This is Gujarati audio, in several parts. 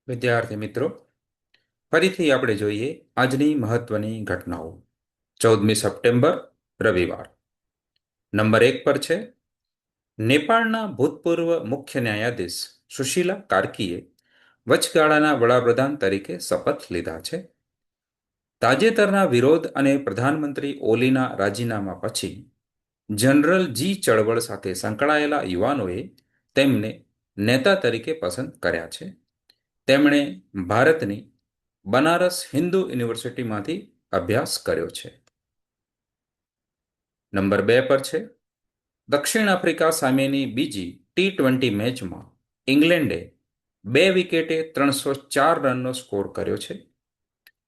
વિદ્યાર્થી મિત્રો, ફરીથી આપણે જોઈએ આજની મહત્વની ઘટનાઓ. 14મી સપ્ટેમ્બર, રવિવાર. નંબર 1 પર છે, નેપાળના ભૂતપૂર્વ મુખ્ય ન્યાયાધીશ સુશીલા કાર્કીએ વચગાળાના વડાપ્રધાન તરીકે શપથ લીધા છે. તાજેતરના વિરોધ અને પ્રધાનમંત્રી ઓલીના રાજીનામા પછી જનરલ જી ચળવળ સાથે સંકળાયેલા યુવાનોએ તેમને નેતા તરીકે પસંદ કર્યા છે. તેમણે ભારતની બનારસ હિન્દુ યુનિવર્સિટીમાંથી અભ્યાસ કર્યો છે. નંબર 2 પર છે, દક્ષિણ આફ્રિકા સામેની બીજી T20 મેચમાં ઇંગ્લેન્ડે 2 વિકેટે 304 રનનો સ્કોર કર્યો છે.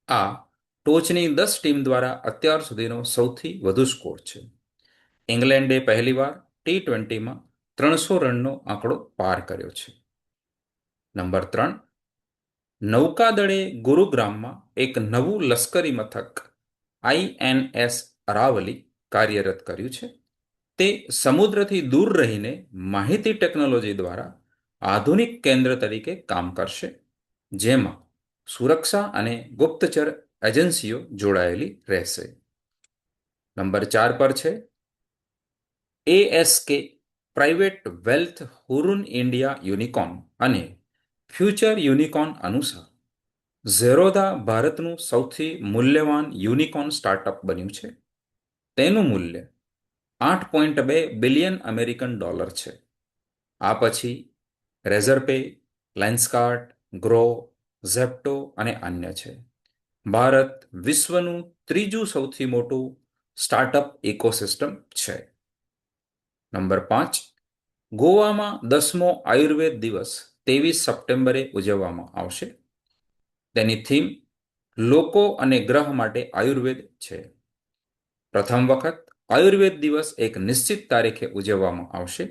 આ ટોચની 10 ટીમ દ્વારા અત્યાર સુધીનો સૌથી વધુ સ્કોર છે. ઇંગ્લેન્ડે પહેલીવાર T20માં 300 રનનો આંકડો પાર કર્યો છે. નંબર 3, નૌકાદળે ગુરુગ્રામમાં એક નવું લશ્કરી મથક INS અરાવલી કાર્યરત કર્યું છે. તે સમુદ્રથી દૂર રહીને માહિતી ટેકનોલોજી દ્વારા આધુનિક કેન્દ્ર તરીકે કામ કરશે, જેમાં સુરક્ષા અને ગુપ્તચર એજન્સીઓ જોડાયેલી રહેશે. નંબર 4 પર છે, ASK private wealth Hurun India unicorn અને ફ્યુચર યુનિકોર્ન અનુસાર ઝેરોધા ભારતનું સૌથી મૂલ્યવાન યુનિકોર્ન સ્ટાર્ટઅપ બન્યું છે. તેનું મૂલ્ય $8.2 બિલિયન છે. આ પછી રેઝરપે, લેન્સકાર્ટ, ગ્રો, ઝેપ્ટો અને અન્ય છે. ભારત વિશ્વનું ત્રીજું સૌથી મોટું સ્ટાર્ટઅપ ઇકોસિસ્ટમ છે. નંબર 5, ગોવામાં 10મો આયુર્વેદ દિવસ 23 સપ્ટેમ્બરે ઉજવવામાં આવશે. તેની થીમ લોકો અને ગ્રહ માટે આયુર્વેદ છે. પ્રથમ વખત આયુર્વેદ દિવસ એક નિશ્ચિત તારીખે ઉજવવામાં આવશે.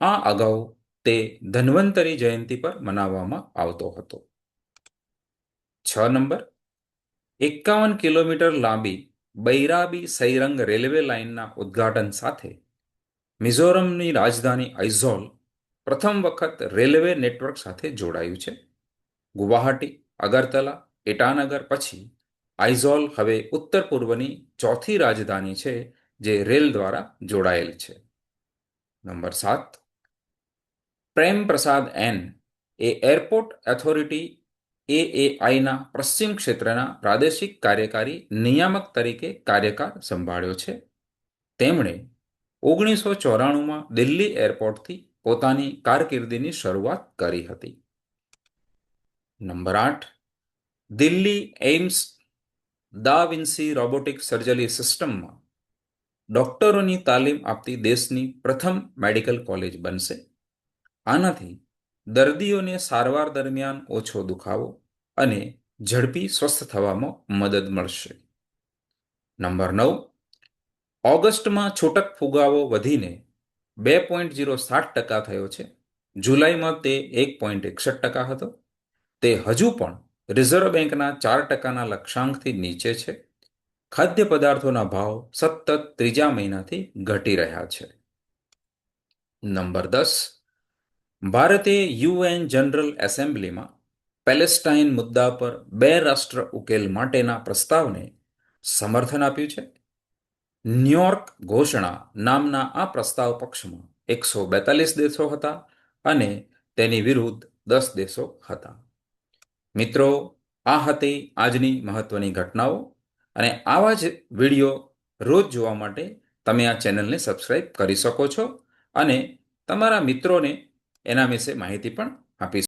આ અગાઉ તે ધન્વંતરી જયંતિ પર મનાવવામાં આવતો હતો. 6 નંબર, 51 કિલોમીટર લાંબી બૈરાબી સૈરંગ રેલવે લાઇનના ઉદ્ઘાટન સાથે મિઝોરમની રાજધાની આઇઝોલ પ્રથમ વખત રેલવે નેટવર્ક સાથે જોડાયું છે. ગુવાહાટી, અગરતલા, ઇટાનગર પછી આઇઝોલ હવે ઉત્તર પૂર્વની ચોથી રાજધાની છે જે રેલ દ્વારા જોડાયેલ છે. નંબર 7, પ્રેમ પ્રસાદ એન એ એરપોર્ટ ઓથોરિટી AAIના પશ્ચિમ ક્ષેત્રના પ્રાદેશિક કાર્યકારી નિયામક તરીકે કાર્યકાર સંભાળ્યો છે. તેમણે 1994માં દિલ્હી એરપોર્ટથી પોતાની કારકિર્દીની શરૂઆત કરી હતી. નંબર 8, દિલ્હી એઇમ્સ દા વિન્સી રોબોટિક સર્જરી સિસ્ટમમાં ડોક્ટરોની તાલીમ આપતી દેશની પ્રથમ મેડિકલ કોલેજ બનશે. આનાથી દર્દીઓને સારવાર દરમિયાન ઓછો દુખાવો અને ઝડપી સ્વસ્થ થવામાં મદદ મળશે. નંબર 9, ઓગસ્ટમાં છૂટક ફુગાવો વધીને 2.07% થયો છે. જુલાઈમાં તે 1.61% હતો. તે હજુ પણ રિઝર્વ બેંકના 4%ના લક્ષ્યાંકથી નીચે છે. ખાદ્ય પદાર્થોના ભાવ સતત ત્રીજા મહિનાથી ઘટી રહ્યા છે. નંબર 10, ભારતે UN જનરલ એસેમ્બલીમાં પેલેસ્ટાઇન મુદ્દા પર 2 રાષ્ટ્ર ઉકેલ માટેના પ્રસ્તાવને સમર્થન આપ્યું છે. ન્યૂયોર્ક ઘોષણા નામના આ પ્રસ્તાવ પક્ષમાં 142 દેશો હતા અને તેની વિરુદ્ધ 10 દેશો હતા. મિત્રો, આ હતી આજની મહત્વની ઘટનાઓ, અને આવા જ વિડીયો રોજ જોવા માટે તમે આ ચેનલને સબસ્ક્રાઇબ કરી શકો છો અને તમારા મિત્રોને એના વિશે માહિતી પણ આપી શકો છો.